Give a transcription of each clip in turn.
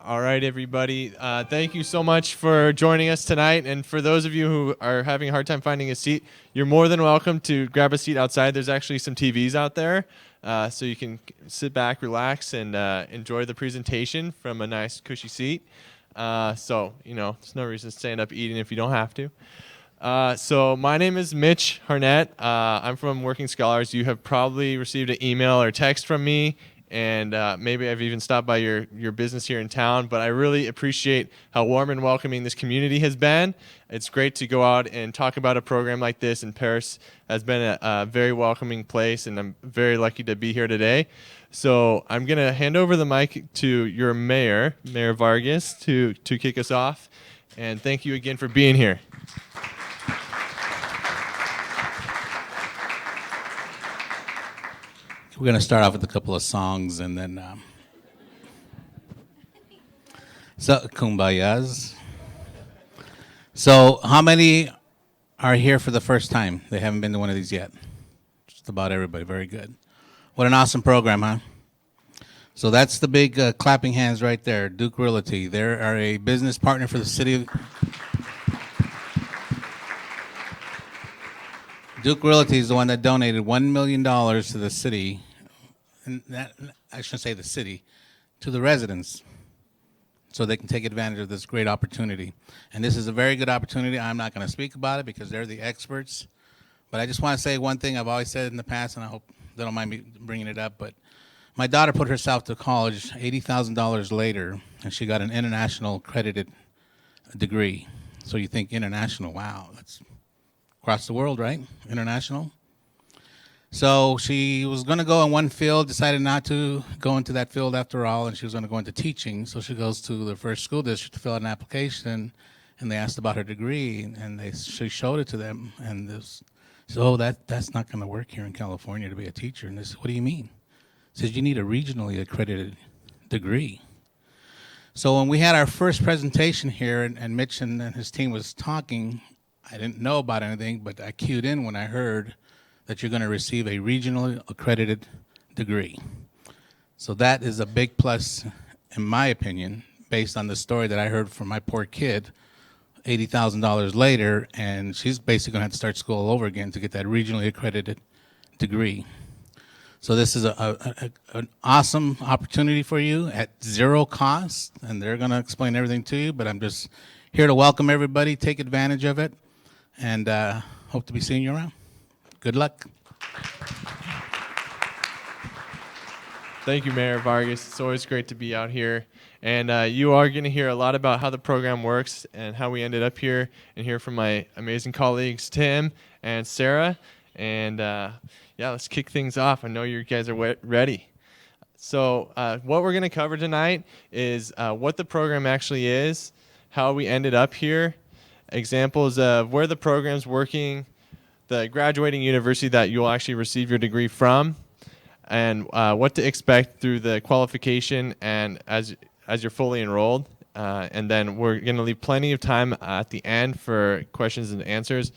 All right, everybody. Thank you so much for joining us tonight. And for those of you who are having a hard time finding a seat, you're more than welcome to grab a seat outside. There's actually some TVs out there, so you can sit back, relax, and enjoy the presentation from a nice, cushy seat. So, there's no reason to stand up eating if you don't have to. So my name is Mitch Harnett. I'm from Working Scholars. You have probably received an email or text from me, and maybe I've even stopped by your business here in town, but I really appreciate how warm and welcoming this community has been. It's great to go out and talk about a program like this, and Perris has been a very welcoming place, and I'm very lucky to be here today. So I'm going to hand over the mic to your mayor, Mayor Vargas, to kick us off, and thank you again for being here. We're going to start off with a couple of songs and then Kumbayas. So how many are here for the first time? They haven't been to one of these yet. Just about everybody. Very good. What an awesome program, huh? So that's the big clapping hands right there, Duke Realty. They are a business partner for the city. Duke Realty is the one that donated $1 million to the city. And that, I shouldn't say the city, to the residents, so they can take advantage of this great opportunity. And this is a very good opportunity. I'm not going to speak about it because they're the experts. But I just want to say one thing I've always said in the past, and I hope they don't mind me bringing it up. But my daughter put herself to college $80,000 later, and she got an international accredited degree. So you think international, wow, that's across the world, right? International. So she was going to go in one field, decided not to go into that field after all, and she was going to go into teaching. So she goes to the first school district to fill out an application, and they asked about her degree, and she showed it to them, and this, so that's not going to work here in California to be a teacher. And they said, what do you mean? He says, you need a regionally accredited degree. So when we had our first presentation here, and Mitch and his team was talking, I didn't know about anything, but I cued in when I heard that you're going to receive a regionally accredited degree. So that is a big plus, in my opinion, based on the story that I heard from my poor kid, $80,000 later, and she's basically going to have to start school all over again to get that regionally accredited degree. So this is an awesome opportunity for you at zero cost, and they're going to explain everything to you, but I'm just here to welcome everybody, take advantage of it, and hope to be seeing you around. Good luck. Thank you, Mayor Vargas. It's always great to be out here. And you are going to hear a lot about how the program works and how we ended up here, and hear from my amazing colleagues, Tim and Sarah. And let's kick things off. I know you guys are ready. So what we're going to cover tonight is what the program actually is, how we ended up here, examples of where the program's working, the graduating university that you'll actually receive your degree from, and what to expect through the qualification and as you're fully enrolled. And then we're going to leave plenty of time at the end for questions and answers.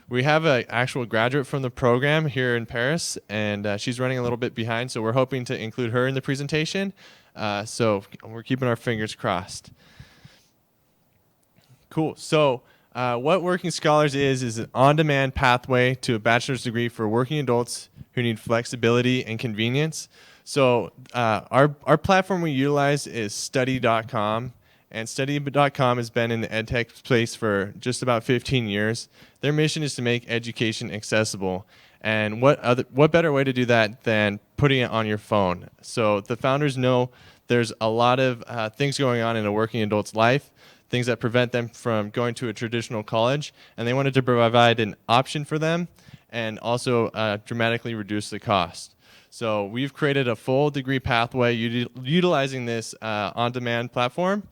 We have an actual graduate from the program here in Perris, and she's running a little bit behind, so we're hoping to include her in the presentation. So we're keeping our fingers crossed. Cool. So what Working Scholars is an on-demand pathway to a bachelor's degree for working adults who need flexibility and convenience. So our platform we utilize is study.com, and study.com has been in the edtech space for just about 15 years. Their mission is to make education accessible. And what better way to do that than putting it on your phone? So the founders know there's a lot of things going on in a working adult's life, things that prevent them from going to a traditional college, and they wanted to provide an option for them and also dramatically reduce the cost. So we've created a full degree pathway utilizing this on-demand platform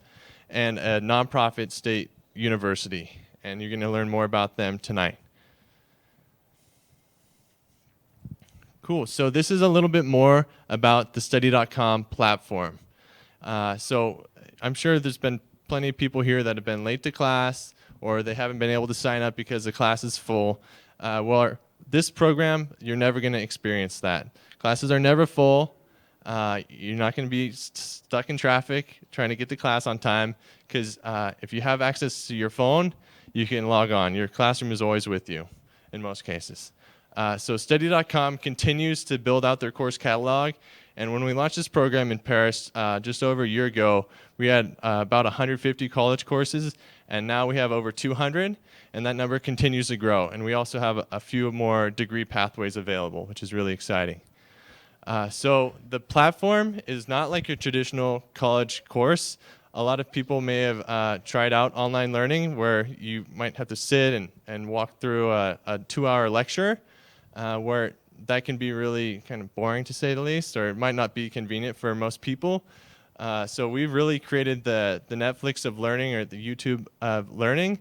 and a nonprofit state university, and you're going to learn more about them tonight. Cool. So this is a little bit more about the study.com platform. So I'm sure there's been plenty of people here that have been late to class, or they haven't been able to sign up because the class is full. Well, this program, you're never going to experience that. Classes are never full. You're not going to be stuck in traffic trying to get to class on time because if you have access to your phone, you can log on. Your classroom is always with you in most cases. So study.com continues to build out their course catalog. And when we launched this program in Paris just over a year ago, we had about 150 college courses, and now we have over 200, and that number continues to grow. And we also have a few more degree pathways available, which is really exciting. So the platform is not like your traditional college course. A lot of people may have tried out online learning where you might have to sit and walk through a 2-hour lecture where that can be really kind of boring to say the least, or it might not be convenient for most people. So we've really created the Netflix of learning, or the YouTube of learning,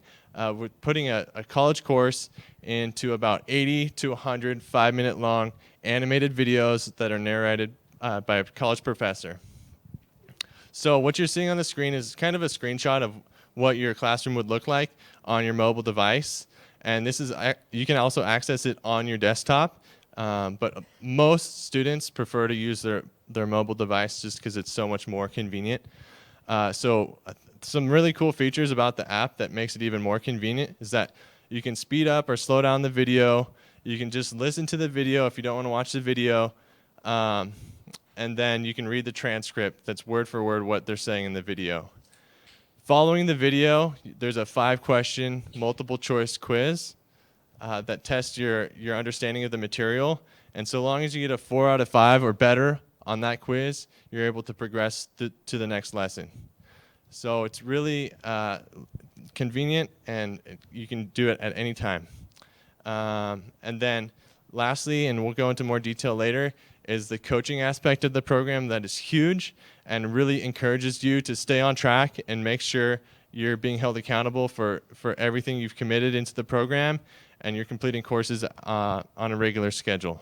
with putting a college course into about 80 to 100 5-minute long animated videos that are narrated by a college professor. So what you're seeing on the screen is kind of a screenshot of what your classroom would look like on your mobile device. And this is, you can also access it on your desktop, but most students prefer to use their mobile device just because it's so much more convenient. So some really cool features about the app that makes it even more convenient is that you can speed up or slow down the video. You can just listen to the video if you don't want to watch the video. And then you can read the transcript that's word for word what they're saying in the video. Following the video, there's a 5-question multiple choice quiz that tests your understanding of the material. And so long as you get a 4 out of 5 or better on that quiz, you're able to progress to the next lesson. So it's really convenient, and you can do it at any time. And then lastly, and we'll go into more detail later, is the coaching aspect of the program that is huge and really encourages you to stay on track and make sure you're being held accountable for everything you've committed into the program, and you're completing courses on a regular schedule.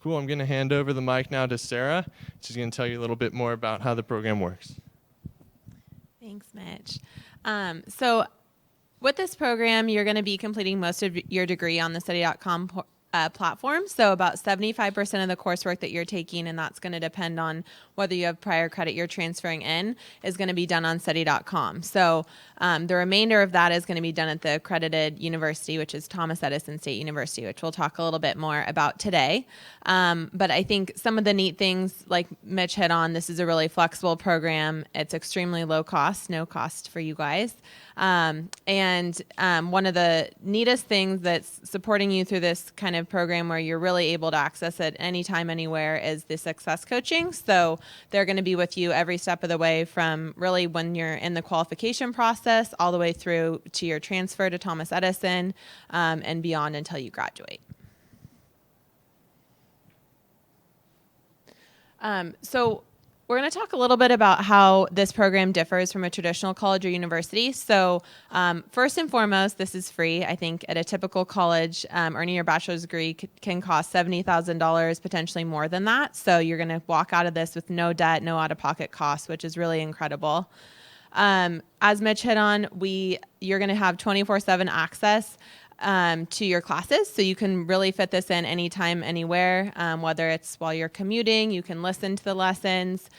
Cool, I'm going to hand over the mic now to Sarah. She's going to tell you a little bit more about how the program works. Thanks, Mitch. So with this program, you're going to be completing most of your degree on the study.com platform. So about 75% of the coursework that you're taking, and that's going to depend on whether you have prior credit you're transferring in, is going to be done on study.com. So the remainder of that is going to be done at the accredited university, which is Thomas Edison State University, which we'll talk a little bit more about today. But I think some of the neat things, like Mitch hit on, this is a really flexible program. It's extremely low cost, no cost for you guys. And one of the neatest things that's supporting you through this kind of program where you're really able to access it anytime, anywhere is the success coaching. So they're going to be with you every step of the way from really when you're in the qualification process all the way through to your transfer to Thomas Edison and beyond until you graduate. So we're going to talk a little bit about how this program differs from a traditional college or university. So first and foremost, this is free. I think at a typical college, earning your bachelor's degree can cost $70,000, potentially more than that. So you're going to walk out of this with no debt, no out-of-pocket costs, which is really incredible. As Mitch hit on, you're going to have 24/7 access to your classes. So you can really fit this in anytime, anywhere, whether it's while you're commuting, you can listen to the lessons,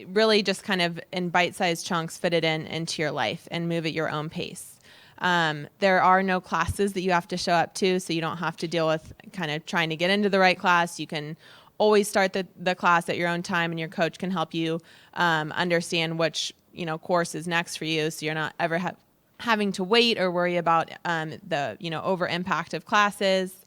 really just kind of in bite-sized chunks, fit it into your life and move at your own pace. There are no classes that you have to show up to, so you don't have to deal with kind of trying to get into the right class. You can always start the class at your own time, and your coach can help you understand which course is next for you, so you're not ever having to wait or worry about the over impact of classes.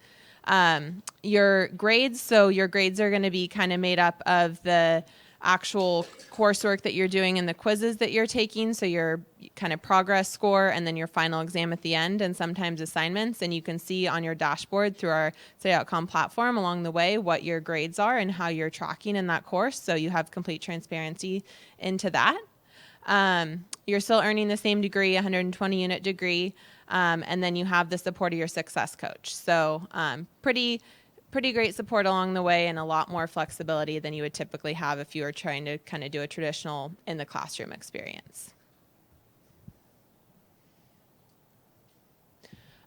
Your grades, so your grades are going to be kind of made up of the actual coursework that you're doing and the quizzes that you're taking, so your kind of progress score and then your final exam at the end, and sometimes assignments. And you can see on your dashboard through our study.com platform along the way what your grades are and how you're tracking in that course, so you have complete transparency into that. You're still earning the same degree, 120-unit degree, and then you have the support of your success coach. So pretty great support along the way, and a lot more flexibility than you would typically have if you were trying to kind of do a traditional in the classroom experience.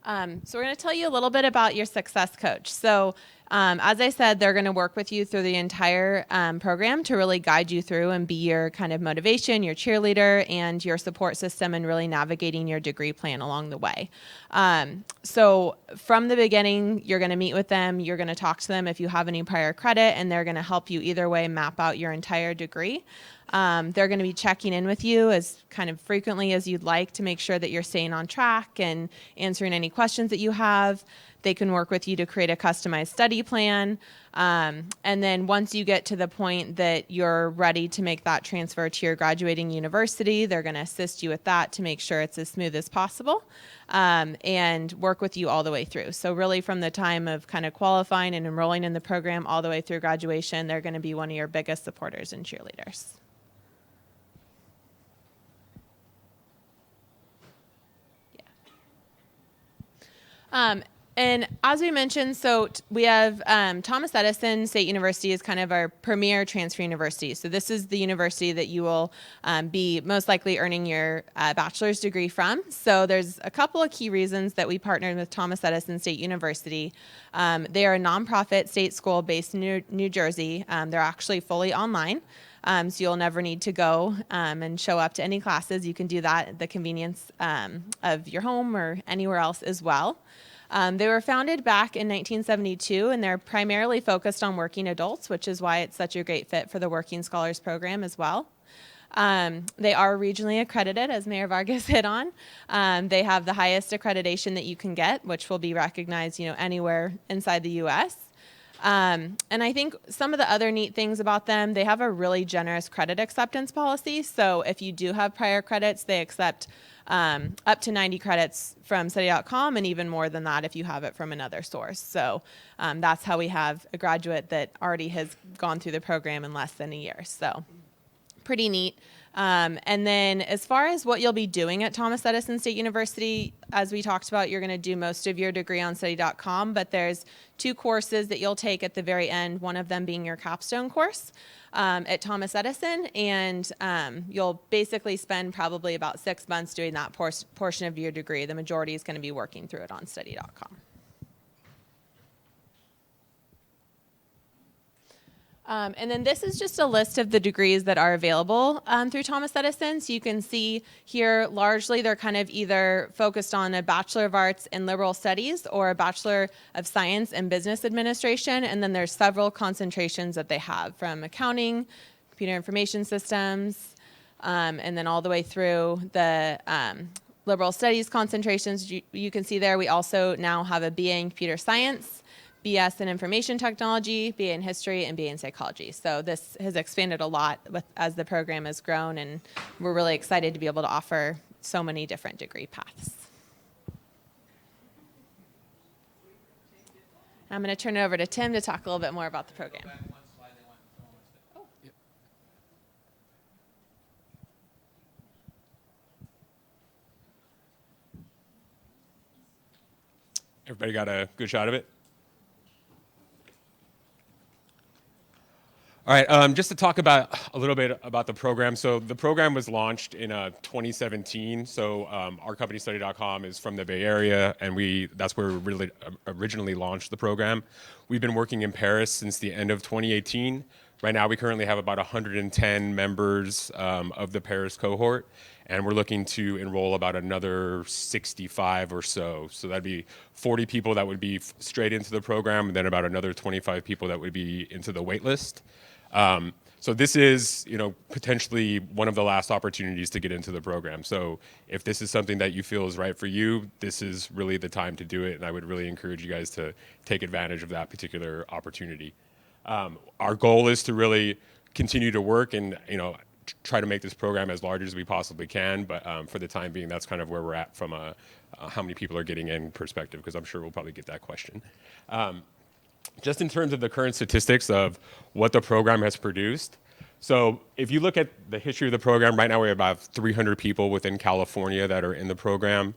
So we're going to tell you a little bit about your success coach. So As I said, they're going to work with you through the entire program to really guide you through and be your kind of motivation, your cheerleader, and your support system, and really navigating your degree plan along the way. So from the beginning, you're going to meet with them. You're going to talk to them if you have any prior credit, and they're going to help you either way map out your entire degree. They're going to be checking in with you as kind of frequently as you'd like to make sure that you're staying on track and answering any questions that you have. They can work with you to create a customized study plan. And then once you get to the point that you're ready to make that transfer to your graduating university, they're going to assist you with that to make sure it's as smooth as possible, and work with you all the way through. So really from the time of kind of qualifying and enrolling in the program all the way through graduation, they're going to be one of your biggest supporters and cheerleaders. And as we mentioned, we have Thomas Edison State University is kind of our premier transfer university. So this is the university that you will be most likely earning your bachelor's degree from. So there's a couple of key reasons that we partnered with Thomas Edison State University. They are a nonprofit state school based in New Jersey. They're actually fully online. So you'll never need to go and show up to any classes. You can do that at the convenience of your home or anywhere else as well. They were founded back in 1972, and they're primarily focused on working adults, which is why it's such a great fit for the Working Scholars Program as well. They are regionally accredited, as Mayor Vargas hit on. They have the highest accreditation that you can get, which will be recognized, anywhere inside the U.S. And I think some of the other neat things about them, they have a really generous credit acceptance policy. So if you do have prior credits, they accept up to 90 credits from study.com, and even more than that if you have it from another source. So that's how we have a graduate that already has gone through the program in less than a year. So pretty neat. And then as far as what you'll be doing at Thomas Edison State University, as we talked about, you're going to do most of your degree on study.com, but there's 2 courses that you'll take at the very end, one of them being your capstone course at Thomas Edison, and you'll basically spend probably about 6 months doing that portion of your degree. The majority is going to be working through it on study.com. And then this is just a list of the degrees that are available through Thomas Edison. So you can see here, largely they're kind of either focused on a Bachelor of Arts in Liberal Studies or a Bachelor of Science in Business Administration. And then there's several concentrations that they have, from accounting, computer information systems, and then all the way through the Liberal Studies concentrations. You can see there we also now have a BA in Computer Science, BS in Information Technology, BA in History, and BA in Psychology. So this has expanded a lot as the program has grown, and we're really excited to be able to offer so many different degree paths. I'm going to turn it over to Tim to talk a little bit more about the program. Everybody got a good shot of it? All right, just to talk about a little bit about the program. So the program was launched in 2017. So our company, Study.com, is from the Bay Area, and that's where we really originally launched the program. We've been working in Perris since the end of 2018. Right now, we currently have about 110 members of the Perris cohort, and we're looking to enroll about another 65 or so. So that'd be 40 people that would be straight into the program, and then about another 25 people that would be into the wait list. So this is, potentially one of the last opportunities to get into the program. So if this is something that you feel is right for you, this is really the time to do it, and I would really encourage you guys to take advantage of that particular opportunity. Our goal is to really continue to work and, try to make this program as large as we possibly can. But for the time being, that's kind of where we're at from how many people are getting in perspective, because I'm sure we'll probably get that question. Just in terms of the current statistics of what the program has produced. So if you look at the history of the program, right now we have about 300 people within California that are in the program.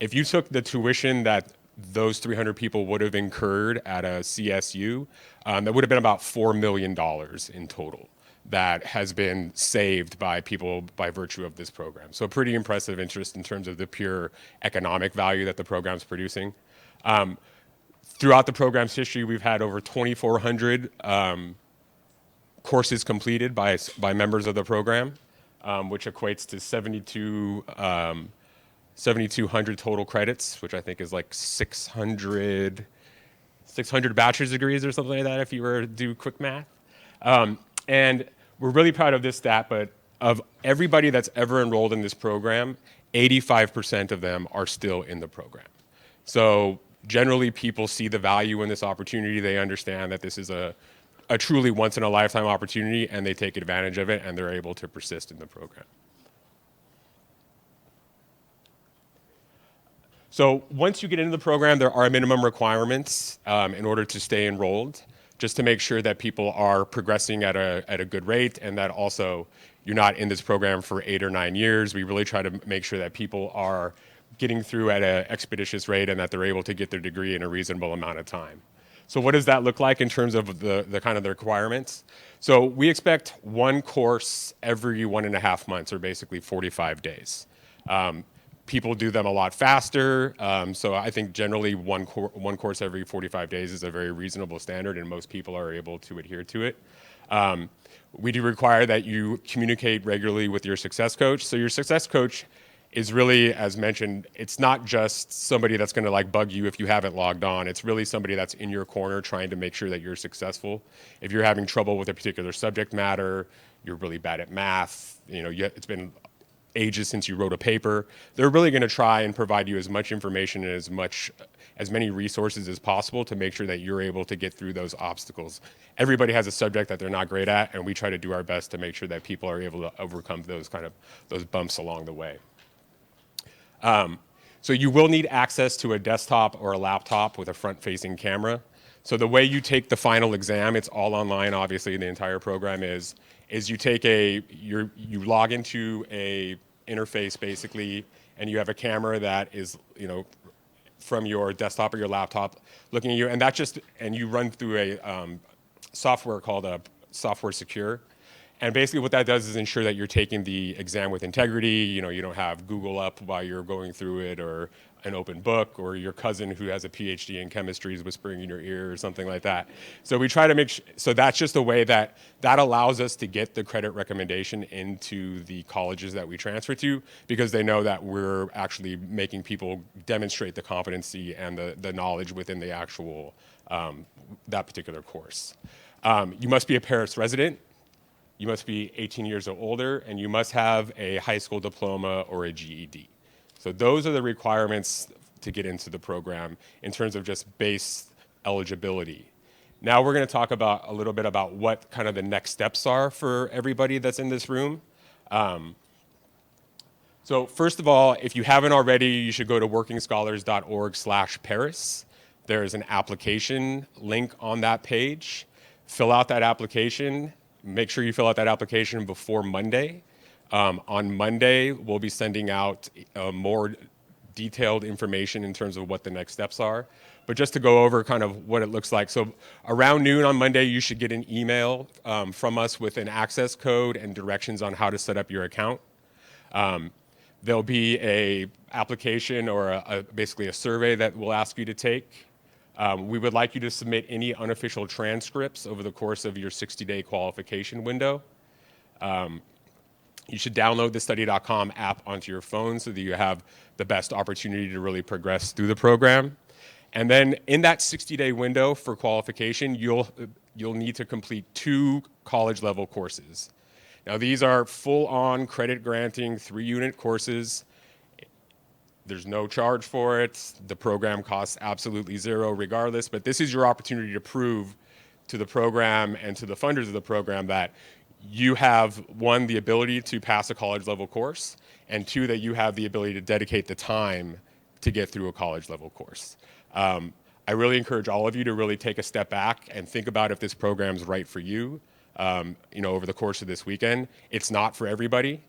If you took the tuition that those 300 people would have incurred at a CSU, that would have been about $4 million in total that has been saved by people by virtue of this program. So pretty impressive interest in terms of the pure economic value that the program's producing. Throughout the program's history, we've had over 2,400 courses completed by members of the program, which equates to 7,200 total credits, which I think is like 600 bachelor's degrees or something like that if you were to do quick math. And we're really proud of this stat, but of everybody that's ever enrolled in this program, 85% of them are still in the program. So generally, people see the value in this opportunity. They understand that this is a truly once-in-a-lifetime opportunity, and they take advantage of it, and they're able to persist in the program. So once you get into the program, there are minimum requirements in order to stay enrolled, just to make sure that people are progressing at a good rate, and that also you're not in this program for 8 or 9 years. We really try to make sure that people are getting through at an expeditious rate and that they're able to get their degree in a reasonable amount of time. So what does that look like in terms of the kind of the requirements? So we expect one course every 1.5 months, or basically 45 days. People do them a lot faster, so I think generally one course every 45 days is a very reasonable standard, and most people are able to adhere to it. We do require that you communicate regularly with your success coach. So your success coach is really, as mentioned, it's not just somebody that's going to like bug you if you haven't logged on. It's really somebody that's in your corner trying to make sure that you're successful. If you're having trouble with a particular subject matter, you're really bad at math, it's been ages since you wrote a paper, they're really going to try and provide you as much information and as many resources as possible to make sure that you're able to get through those obstacles. Everybody has a subject that they're not great at, and we try to do our best to make sure that people are able to overcome those bumps along the way. So you will need access to a desktop or a laptop with a front-facing camera. So the way you take the final exam, it's all online, obviously, the entire program is you log into a interface, basically, and you have a camera that is, from your desktop or your laptop looking at you, and you run through a software called Software Secure. And basically what that does is ensure that you're taking the exam with integrity. You don't have Google up while you're going through it, or an open book, or your cousin who has a PhD in chemistry is whispering in your ear or something like that. So we try to make so that's just a way that allows us to get the credit recommendation into the colleges that we transfer to, because they know that we're actually making people demonstrate the competency and the knowledge within the actual, that particular course. You must be a Perris resident. You must be 18 years or older, and you must have a high school diploma or a GED. So those are the requirements to get into the program in terms of just base eligibility. Now we're going to talk a little bit about what kind of the next steps are for everybody that's in this room. So first of all, if you haven't already, you should go to workingscholars.org/Perris. There's an application link on that page. Fill out that application. Make sure you fill out that application before Monday. On Monday, we'll be sending out more detailed information in terms of what the next steps are. But just to go over kind of what it looks like. So around noon on Monday, you should get an email from us with an access code and directions on how to set up your account. There'll be a application or basically a survey that we'll ask you to take. We would like you to submit any unofficial transcripts over the course of your 60-day qualification window. You should download the study.com app onto your phone so that you have the best opportunity to really progress through the program. And then in that 60-day window for qualification, you'll need to complete 2 college-level courses. Now, these are full-on credit-granting 3-unit courses. There's no charge for it. The program costs absolutely zero regardless, but this is your opportunity to prove to the program and to the funders of the program that you have, 1, the ability to pass a college-level course, and 2, that you have the ability to dedicate the time to get through a college-level course. I really encourage all of you to really take a step back and think about if this program's right for you, over the course of this weekend. It's not for everybody.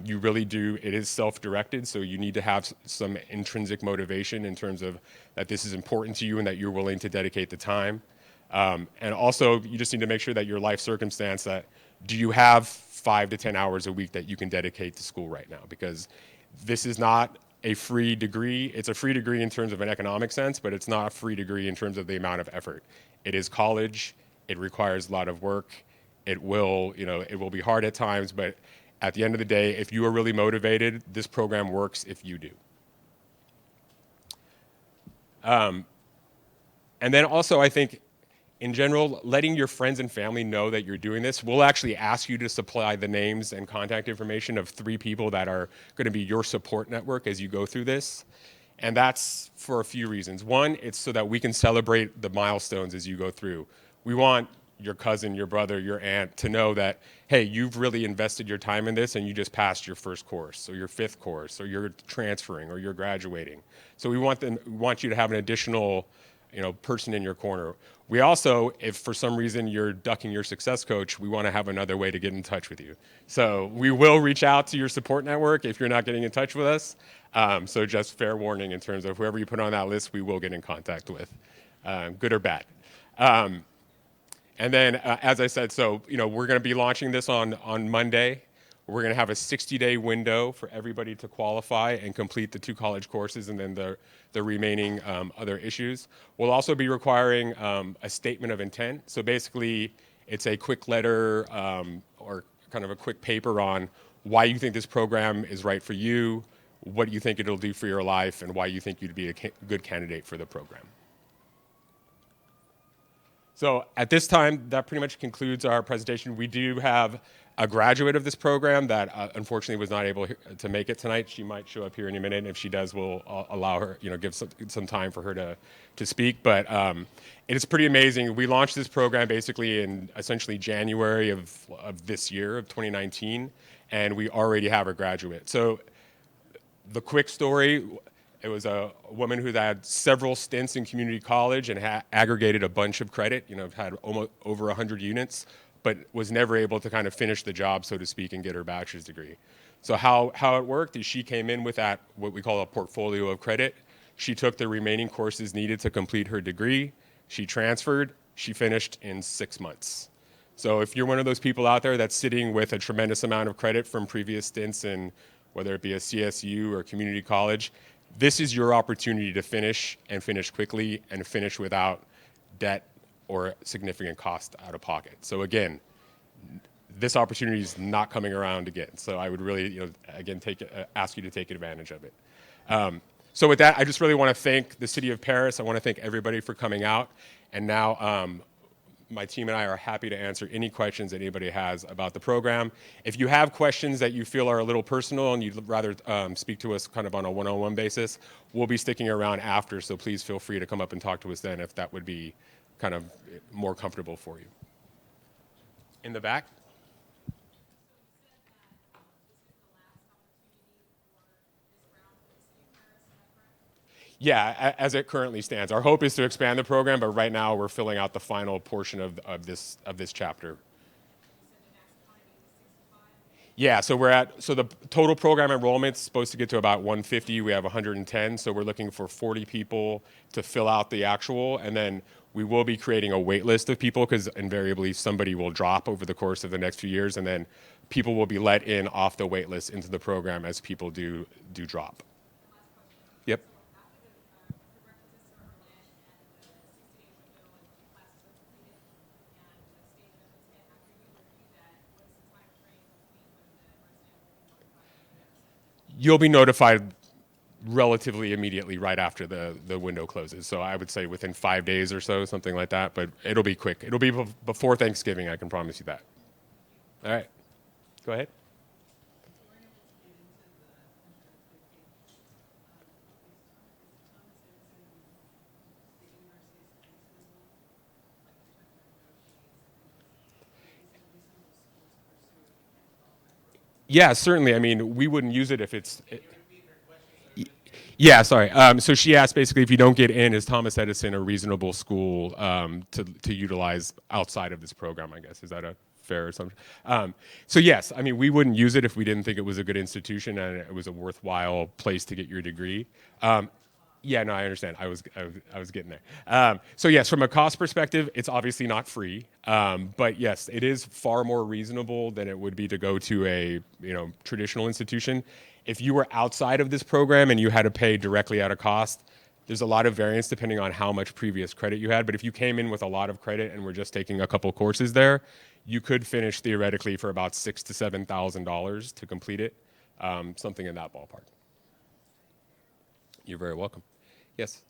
You really do, it is self-directed, so you need to have some intrinsic motivation in terms of that this is important to you and that you're willing to dedicate the time. And also, you just need to make sure that your life circumstance, that do you have 5 to 10 hours a week that you can dedicate to school right now? Because this is not a free degree. It's a free degree in terms of an economic sense, but it's not a free degree in terms of the amount of effort. It is college. It requires a lot of work. It will be hard at times, but at the end of the day, if you are really motivated, this program works if you do. And then also, I think, in general, letting your friends and family know that you're doing this. We'll actually ask you to supply the names and contact information of 3 people that are going to be your support network as you go through this. And that's for a few reasons. One, it's so that we can celebrate the milestones as you go through. We want your cousin, your brother, your aunt to know that, hey, you've really invested your time in this and you just passed your first course or your 5th course or you're transferring or you're graduating. So we want you to have an additional person in your corner. We also, if for some reason you're ducking your success coach, we want to have another way to get in touch with you. So we will reach out to your support network if you're not getting in touch with us. So just fair warning in terms of whoever you put on that list, we will get in contact with, good or bad. And then, as I said, we're going to be launching this on Monday. We're going to have a 60-day window for everybody to qualify and complete the 2 college courses and then the remaining other issues. We'll also be requiring a statement of intent. So basically, it's a quick letter or kind of a quick paper on why you think this program is right for you, what you think it'll do for your life, and why you think you'd be a good candidate for the program. So at this time, that pretty much concludes our presentation. We do have a graduate of this program that unfortunately was not able to make it tonight. She might show up here in a minute, and if she does, we'll allow her, give some time for her to speak. But it is pretty amazing. We launched this program basically in essentially January of this year, of 2019, and we already have a graduate. So the quick story, it was a woman who had several stints in community college and aggregated a bunch of credit, had almost over 100 units, but was never able to kind of finish the job, so to speak, and get her bachelor's degree. So how it worked is she came in with what we call a portfolio of credit. She took the remaining courses needed to complete her degree. She transferred. She finished in 6 months. So if you're one of those people out there that's sitting with a tremendous amount of credit from previous stints in whether it be a CSU or community college, this is your opportunity to finish and finish quickly and finish without debt or significant cost out of pocket. So again, this opportunity is not coming around again. So I would really, again, ask you to take advantage of it. So with that, I just really want to thank the city of Perris. I want to thank everybody for coming out. And now my team and I are happy to answer any questions that anybody has about the program. If you have questions that you feel are a little personal and you'd rather speak to us kind of on a one-on-one basis, we'll be sticking around after. So please feel free to come up and talk to us then if that would be kind of more comfortable for you. In the back? Yeah, as it currently stands. Our hope is to expand the program, but right now we're filling out the final portion of this chapter. Yeah, so the total program enrollment is supposed to get to about 150. We have 110, so we're looking for 40 people to fill out the actual, and then we will be creating a wait list of people because invariably somebody will drop over the course of the next few years, and then people will be let in off the wait list into the program as people do drop. Yep. You'll be notified relatively immediately right after the window closes. So I would say within 5 days or so, something like that. But it'll be quick. It'll be before Thanksgiving, I can promise you that. All right. Go ahead. Yeah, certainly. I mean, we wouldn't use it if it's... Yeah, sorry. So she asked basically if you don't get in, is Thomas Edison a reasonable school to utilize outside of this program, I guess. Is that a fair assumption? So yes, I mean, we wouldn't use it if we didn't think it was a good institution and it was a worthwhile place to get your degree. Yeah, no, I understand. I was getting there. So yes, from a cost perspective, it's obviously not free, but yes, it is far more reasonable than it would be to go to a traditional institution. If you were outside of this program and you had to pay directly out of cost, there's a lot of variance depending on how much previous credit you had. But if you came in with a lot of credit and were just taking a couple courses there, you could finish theoretically for about $6,000 to $7,000 to complete it, something in that ballpark. You're very welcome. Yes.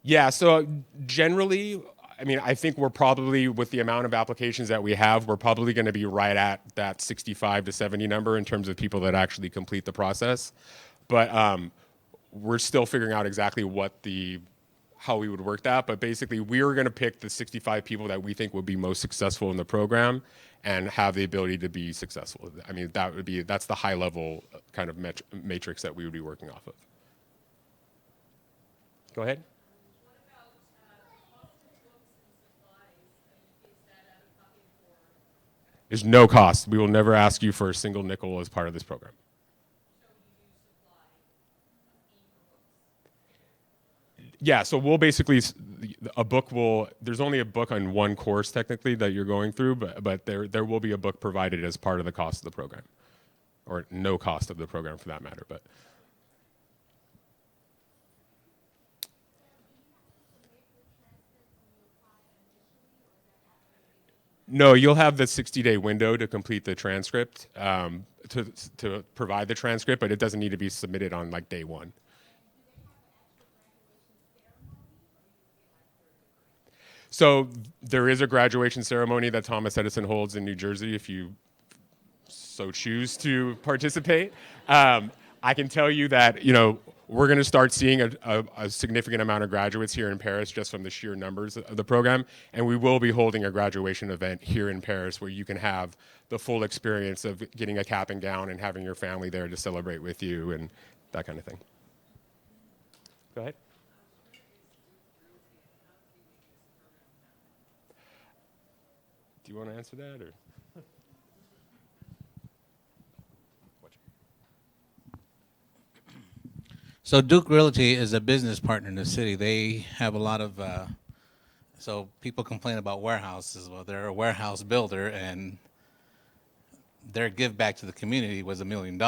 Yeah, so generally, I mean, I think we're probably, with the amount of applications that we have, we're probably going to be right at that 65 to 70 number in terms of people that actually complete the process. But we're still figuring out exactly how we would work that. But basically, we're going to pick the 65 people that we think would be most successful in the program and have the ability to be successful. I mean, that's the high level kind of matrix that we would be working off of. Go ahead. There's no cost. We will never ask you for a single nickel as part of this program. Yeah, so we'll basically, there's only a book on one course technically that you're going through, but there will be a book provided as part of the cost of the program, or no cost of the program for that matter. But no, you'll have the 60-day window to complete the transcript, to provide the transcript, but it doesn't need to be submitted on like day one. So there is a graduation ceremony that Thomas Edison holds in New Jersey if you so choose to participate. I can tell you that, we're going to start seeing a significant amount of graduates here in Perris just from the sheer numbers of the program. And we will be holding a graduation event here in Perris where you can have the full experience of getting a cap and gown and having your family there to celebrate with you and that kind of thing. Go ahead. Do you want to answer that, or? So Duke Realty is a business partner in the city. They have a lot of, so people complain about warehouses. Well, they're a warehouse builder, and their give back to the community was $1 million.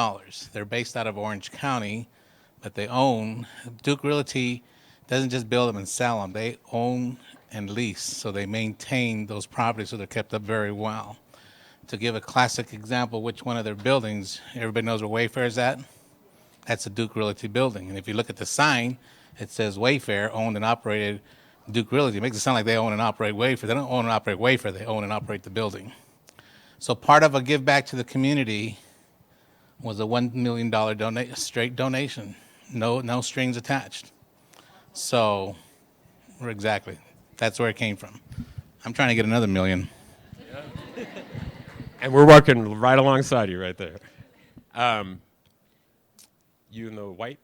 They're based out of Orange County, but Duke Realty doesn't just build them and sell them. They own and lease, so they maintain those properties so they're kept up very well. To give a classic example, which one of their buildings, everybody knows where Wayfair is at? That's a Duke Realty building. And if you look at the sign, it says Wayfair, owned and operated Duke Realty. It makes it sound like they own and operate Wayfair. They don't own and operate Wayfair, they own and operate the building. So part of a give back to the community was a $1 million straight donation, no strings attached. So, exactly, that's where it came from. I'm trying to get another $1 million. Yeah. And we're working right alongside you right there. You in the white?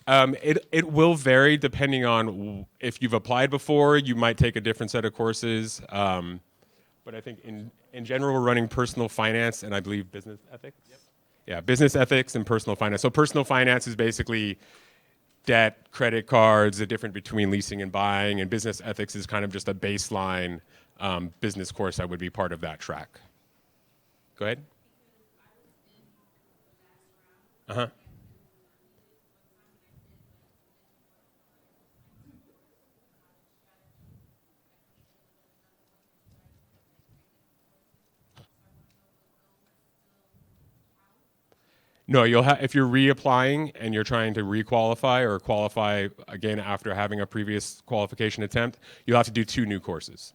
It will vary depending on if you've applied before. You might take a different set of courses. But I think in general, we're running personal finance and I believe business ethics. Yep. Yeah, business ethics and personal finance. So personal finance is basically debt, credit cards, the difference between leasing and buying, and business ethics is kind of just a baseline business course that would be part of that track. Go ahead. Uh-huh. No, if you're reapplying and you're trying to requalify or qualify again after having a previous qualification attempt, you'll have to do 2 new courses.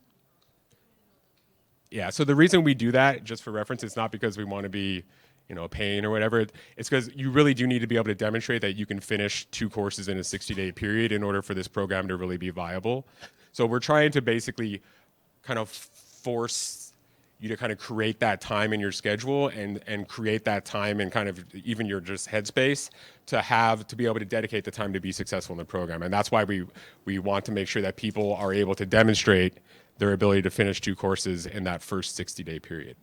Yeah, so the reason we do that, just for reference, it's not because we want to be, a pain or whatever. It's because you really do need to be able to demonstrate that you can finish 2 courses in a 60-day period in order for this program to really be viable. So we're trying to basically kind of force you to kind of create that time in your schedule and create that time and kind of even your just headspace to be able to dedicate the time to be successful in the program. And that's why we want to make sure that people are able to demonstrate their ability to finish 2 courses in that first 60-day period.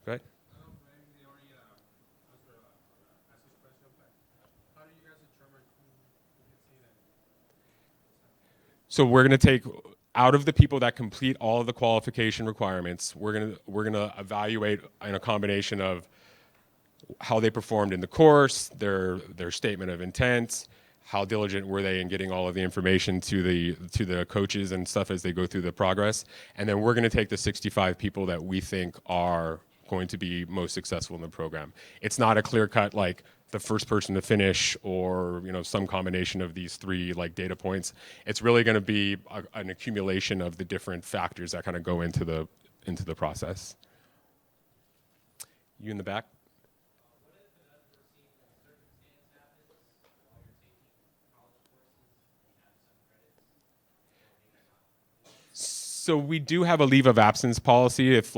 Go ahead. So we're going to take out of the people that complete all of the qualification requirements, we're going to evaluate in a combination of how they performed in the course, their statement of intent, how diligent were they in getting all of the information to the coaches and stuff as they go through the progress. And then we're going to take the 65 people that we think are going to be most successful in the program. It's not a clear cut like the first person to finish or some combination of these three like data points. It's really going to be an accumulation of the different factors that kind of go into the process. You in the back? So we do have a leave of absence policy if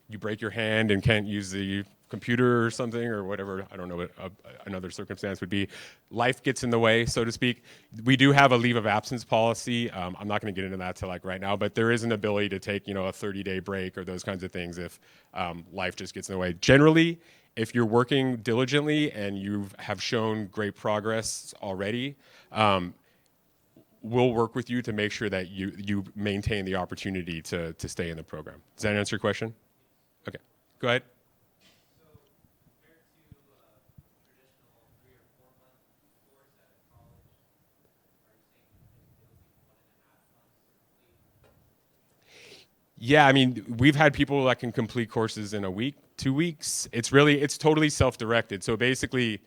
you break your hand and can't use the computer or something or whatever, I don't know what another circumstance would be. Life gets in the way, so to speak. We do have a leave of absence policy. I'm not going to get into that till right now, but there is an ability to take a 30-day break or those kinds of things if life just gets in the way. Generally, if you're working diligently and you have shown great progress already, we'll work with you to make sure that you maintain the opportunity to stay in the program. Does that answer your question? Okay, go ahead. So compared to traditional 3 or 4 month course at a college, are you saying it'll be 1.5 months to complete? Yeah, I mean, we've had people that can complete courses in a week, 2 weeks. It's totally self-directed. So basically,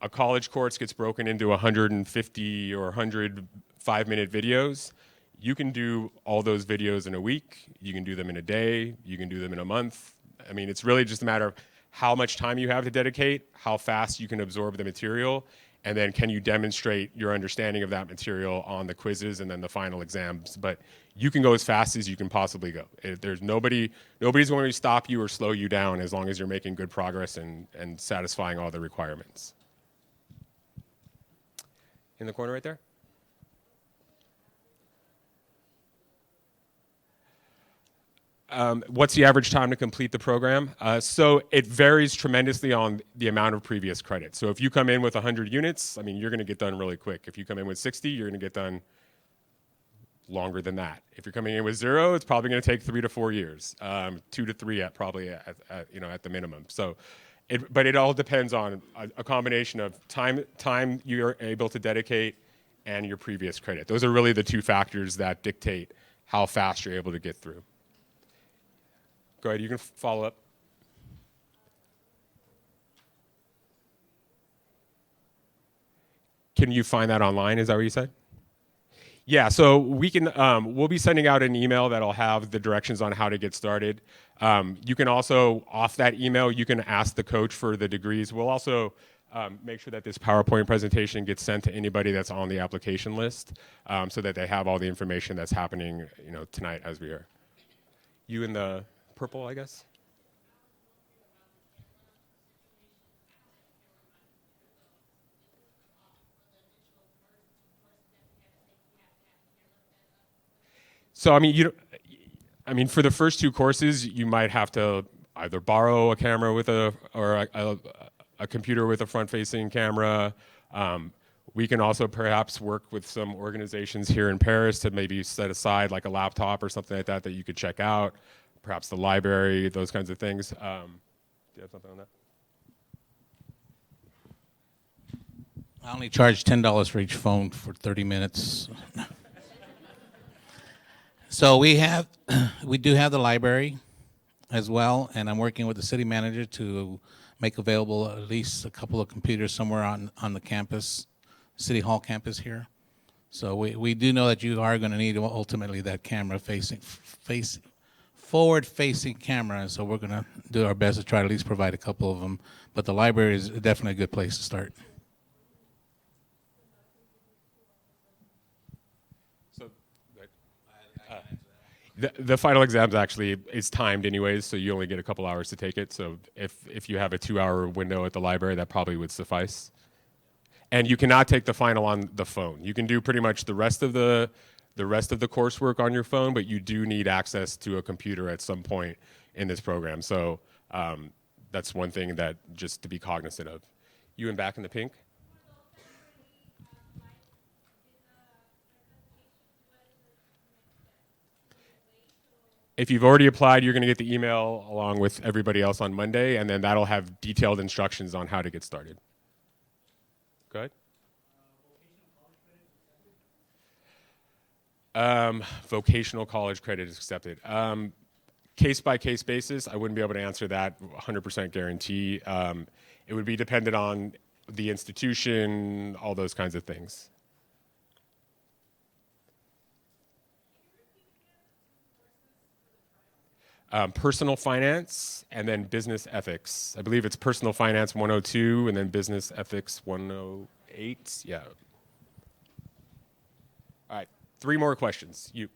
a college course gets broken into 150 or 100 5-minute videos. You can do all those videos in a week. You can do them in a day. You can do them in a month. I mean, it's really just a matter of how much time you have to dedicate, how fast you can absorb the material, and then can you demonstrate your understanding of that material on the quizzes and then the final exams. But you can go as fast as you can possibly go. There's nobody's going to stop you or slow you down as long as you're making good progress and satisfying all the requirements. In the corner right there. What's the average time to complete the program? So it varies tremendously on the amount of previous credit. So if you come in with 100 units, I mean, you're going to get done really quick. If you come in with 60, you're going to get done longer than that. If you're coming in with 0, it's probably going to take 3 to 4 years, 2 to 3 at the minimum. So, but it all depends on a combination of time you're able to dedicate and your previous credit. Those are really the two factors that dictate how fast you're able to get through. Go ahead, you can follow up. Can you find that online? Is that what you said? Yeah, so we can. We'll be sending out an email that'll have the directions on how to get started. You can also, off that email, you can ask the coach for the degrees. We'll also make sure that this PowerPoint presentation gets sent to anybody that's on the application list, so that they have all the information that's happening, tonight as we are. You in the purple, I guess. So I mean, for the first 2 courses, you might have to either borrow a camera with a computer with a front-facing camera. We can also perhaps work with some organizations here in Perris to maybe set aside like a laptop or something like that that you could check out. Perhaps the library, those kinds of things. Do you have something on that? I only charge $10 for each phone for 30 minutes. So we do have the library as well, and I'm working with the city manager to make available at least a couple of computers somewhere on the campus, City Hall campus here. So we do know that you are going to need ultimately that camera forward-facing camera, and so we're going to do our best to try to at least provide a couple of them. But the library is definitely a good place to start. So, the final exams actually is timed anyways, so you only get a couple hours to take it. So if you have a 2-hour window at the library, that probably would suffice. And you cannot take the final on the phone. You can do pretty much the rest of the coursework on your phone, but you do need access to a computer at some point in this program. So that's one thing that just to be cognizant of. You in back in the pink? If you've already applied, you're going to get the email along with everybody else on Monday, and then that'll have detailed instructions on how to get started. Go ahead. Vocational college credit is accepted. Case by case basis, I wouldn't be able to answer that 100% guarantee. It would be dependent on the institution, all those kinds of things. Personal finance and then business ethics. I believe it's personal finance 102 and then business ethics 108. Yeah. All right. 3 more questions. You.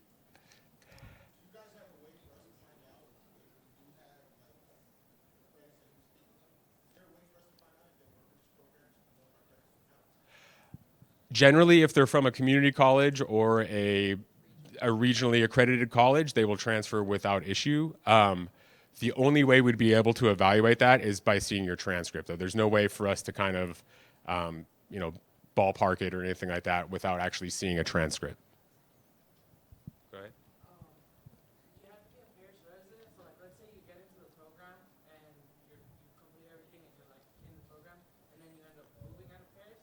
Generally, if they're from a community college or a regionally accredited college, they will transfer without issue. The only way we'd be able to evaluate that is by seeing your transcript. Though there's no way for us to kind of, ballpark it or anything like that without actually seeing a transcript. Go ahead. You have to be a Perris resident, so like let's say you get into the program and you complete everything and you're like in the program and then you end up moving out of Perris,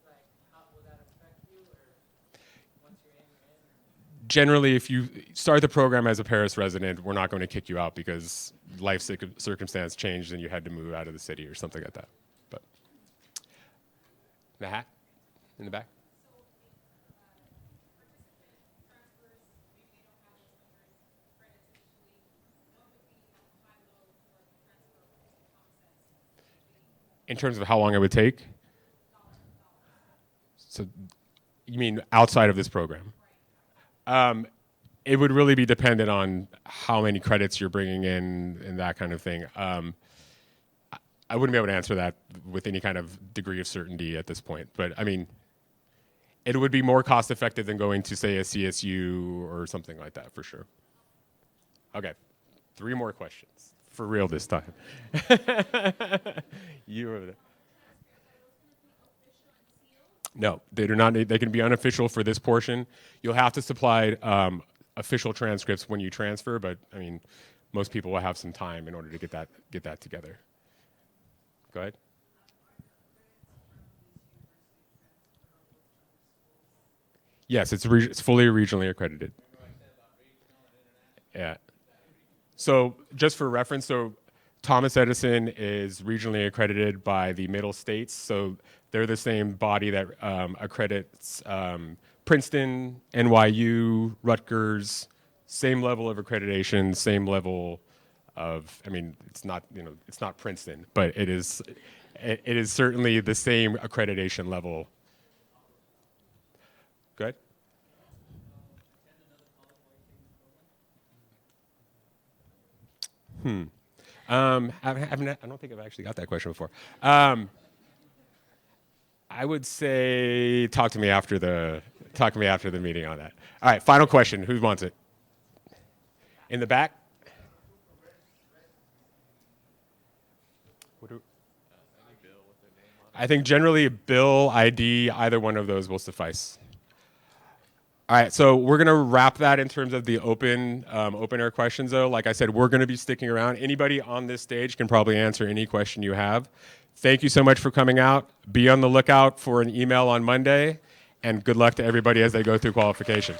like how will that affect you or once you're in, you're in? Generally, if you start the program as a Perris resident, we're not going to kick you out because life circumstance changed and you had to move out of the city or something like that. But the hat in the back. In terms of how long it would take? So you mean outside of this program? It would really be dependent on how many credits you're bringing in and that kind of thing. I wouldn't be able to answer that with any kind of degree of certainty at this point. But I mean, it would be more cost effective than going to, say, a CSU or something like that, for sure. Okay, 3 more questions. For real this time. You over there. No, they do not need, they can be unofficial for this portion. You'll have to supply official transcripts when you transfer, but I mean, most people will have some time in order to get that together. Go ahead. Yes, it's fully regionally accredited. Yeah. So just for reference, so Thomas Edison is regionally accredited by the Middle States. So they're the same body that accredits Princeton, NYU, Rutgers, same level of accreditation, same level of, I mean, it's not Princeton, but it is certainly the same accreditation level. Good. I don't think I've actually got that question before. I would say talk to me after the meeting on that. All right, final question. Who wants it? In the back. I think generally Bill, ID, either one of those will suffice. All right, so we're going to wrap that in terms of the open air questions, though. Like I said, we're going to be sticking around. Anybody on this stage can probably answer any question you have. Thank you so much for coming out. Be on the lookout for an email on Monday, and good luck to everybody as they go through qualification.